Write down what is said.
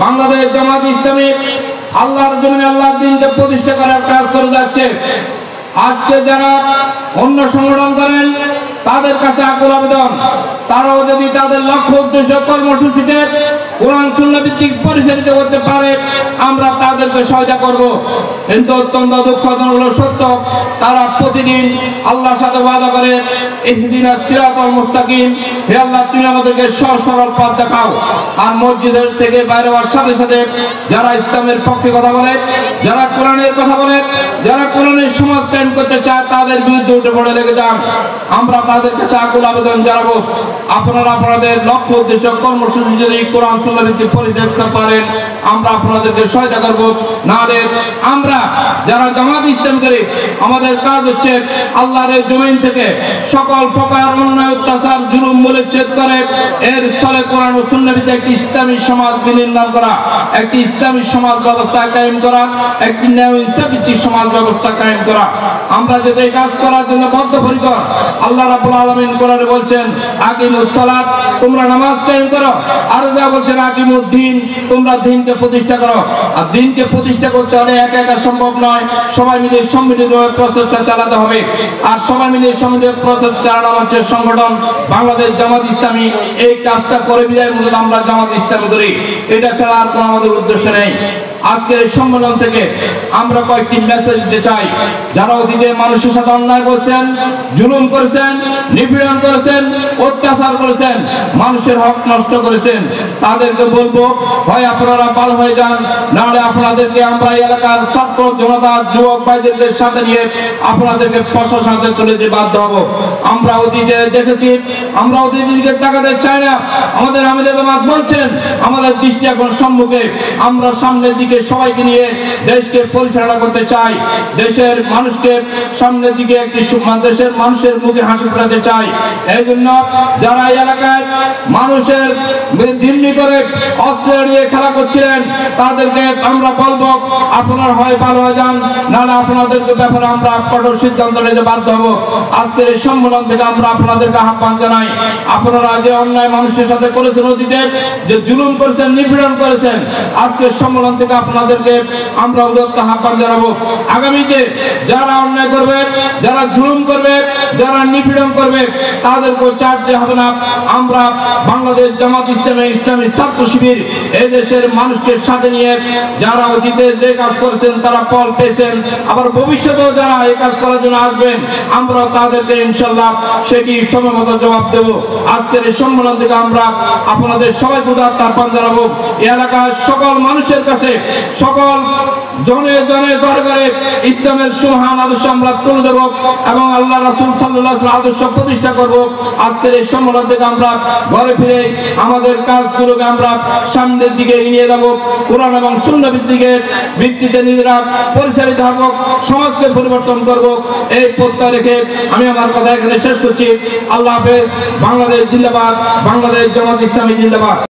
বাংলাদেশ জামাত ইসলামী আল্লাহর জন্য আল্লাহর দ্বীনকে প্রতিষ্ঠা করার কাজ করে যাচ্ছে। আজকে যারা অন্য সংগঠন করেন তাদের কাছে আকুল আবেদন, তারাও যদি তাদের লক্ষ্য উদ্দেশ্য কর্মসূচিতে কোরআন সুন্নাহ ভিত্তিক পরিচালিত করতে পারে আমরা তাদেরকে সহায়তা করব। কিন্তু অত্যন্ত দুঃখজনক হলো সত্য, তারা প্রতিদিন আল্লাহর সাথে ওয়াদা করে ইহদিনাস সিরাতাল মুস্তাকিম, হে আল্লাহ তুমি আমাদেরকে সহজ সরল পথ দেখাও। আর মসজিদের থেকে বাইরে হওয়ার সাথে সাথে যারা ইসলামের পক্ষে কথা বলে, যারা কোরআনের কথা বলে, যারা কোরআনের সমাজ কায়েম করতে চায় তাদের বিরুদ্ধে উঠে পড়ে লেগে যান। আমরা তাদের কাছে আকুল আবেদন জানাবো, আপনারা আপনাদের লক্ষ্য উদ্দেশ্য কর্মসূচি যদি কোরআন সুন্নাহ ভিত্তিক পরিচালিত পারেন আমরা আপনাদেরকে সহায়তা করব। নাহলে আমরা যারা জামাত ইসলাম করে আমাদের কাজ হচ্ছে আল্লাহর এই জমিন থেকে সকল প্রকার অন্যায় অত্যাচার জুলুম মূলচ্ছেদ করে এর স্থলে কোরআন ও সুন্নাহ ভিত্তিক একটি ইসলামী সমাজ বিনির্মাণ করা, একটি ইসলামী সমাজ ব্যবস্থা কায়েম করা, একটি ন্যায় ইনসাফ ভিত্তিক সমাজ ব্যবস্থা কায়েম করা। আমরা যদি এই কাজ করার জন্য বদ্ধপরিকর, আল্লাহ রাব্বুল আলামিন কোরআনে বলছেন আকিমুস সালাত, তোমরা নামাজ কায়েম করো। আর যা বলছেন আকিমুদ্দিন, তোমরা দ্বীনকে প্রতিষ্ঠা করো। আর দ্বীনকে প্রতিষ্ঠা করতে হলে একা একা সম্ভব নয়, সবাই মিলে সম্মিলিতভাবে প্রচেষ্টা চালাতে হবে। আর সবাই মিলে সম্মিলিত প্রচেষ্টা চালানো হচ্ছে সংগঠন বাংলাদেশ জামাত ইসলামী। এই কাজটা করে বিদায় মূলত আমরা জামাত ইসলামী করি, এটা ছাড়া আর কোনো আমাদের উদ্দেশ্য নেই। আজকের এই সম্মেলন থেকে আমরা কয়েকটি মেসেজ দিতে চাই। যারা অতীতে মানুষের সাথে অন্যায় করছেন, জুলুম করেছেন, নিপীড়ন করেছেন, অত্যাচার করেছেন, মানুষের হক নষ্ট করেছেন, তাদেরকে বলবো হয় আপনারা পার হয়ে যান, নাহলে আপনাদেরকে আমরা এলাকার ছাত্র জনতা যুবক ভাইদের সাথে নিয়ে আপনাদেরকে প্রশাসনে তুলে দিতে বাধ্য হব। আমরা অতীতে দেখেছি, আমরা অতীতের দিকে তাকাতে চাই না। আমাদের আমিরে জামাত বলছেন আমাদের দৃষ্টি এখন সম্মুখে, আমরা সামনের দিকে সবাইকে নিয়ে দেশকে পরিচালনা করতে চাই। দেশের মানুষকে সামনের দিকে একটি দেশের মানুষের মুখে হাসি ফোটাতে চাই। এই জন্য যারা এই এলাকায় মানুষের জিম্মি করে অস্ত্র নিয়ে খেলা করছিলেন তাদেরকে আমরা বলবো আপনারা হয় ভালো হয়ে যান, নাহলে আপনাদেরকে ব্যাপারে আমরা কঠোর সিদ্ধান্ত নিতে বাধ্য হব। আজকের এই সম্মেলন থেকে আমরা আপনাদেরকে আহ্বান জানাই, আপনারা যে অন্যায় মানুষের সাথে করেছেন, অতীতে যে জুলুম করেছেন, নিপীড়ন করেছেন, আজকের সম্মেলন থেকে আপনাদেরকে আমরা উদাত্ত আহ্বান জানাবো। আগামীতে যারা অন্যায় করবে, যারা জুলুম করবে, যারা নিপীড়ন করবে তাদেরকে ছাড়তে হবে না। আমরা বাংলাদেশ জামাত ইসলামী ইসলামী ছাত্র শিবির এই দেশের মানুষকে সাথে নিয়ে যারা অতীতে যে কাজ করেছেন তারা ফল পেয়েছেন, আবার ভবিষ্যতেও যারা এই কাজ করার জন্য আসবেন আমরা তাদেরকে ইনশাআল্লাহ সেটি সময়মতো জবাব দেব। আজকের এই সম্মেলন থেকে আমরা আপনাদের সবাইকে উদাত্ত আহ্বান জানাবো। এই এলাকার সকল মানুষের কাছে, সকল জনে জনে ঘরে ঘরে ইসলামের সুমহান আদর্শ আমরা তুলে দেব এবং আল্লাহ রাসূল সাল্লাল্লাহু আলাইহি ওয়াসাল্লাম আদর্শ প্রতিষ্ঠা করব। আজকের এই সম্মেলন থেকে আমরা ঘরে ফিরে আমাদের কাজগুলোকে আমরা সামনের দিকে এগিয়ে যাব। কোরআন এবং সুন্নাহ ভিত্তিতে নিজেরা পরিচালিত হব, সমাজকে পরিবর্তন করব। এই প্রত্যয় রেখে আমি আমার কথা এখানে শেষ করছি। আল্লাহ হাফেজ। বাংলাদেশ জিন্দাবাদ, বাংলাদেশ জামাত ইসলামী জিন্দাবাদ।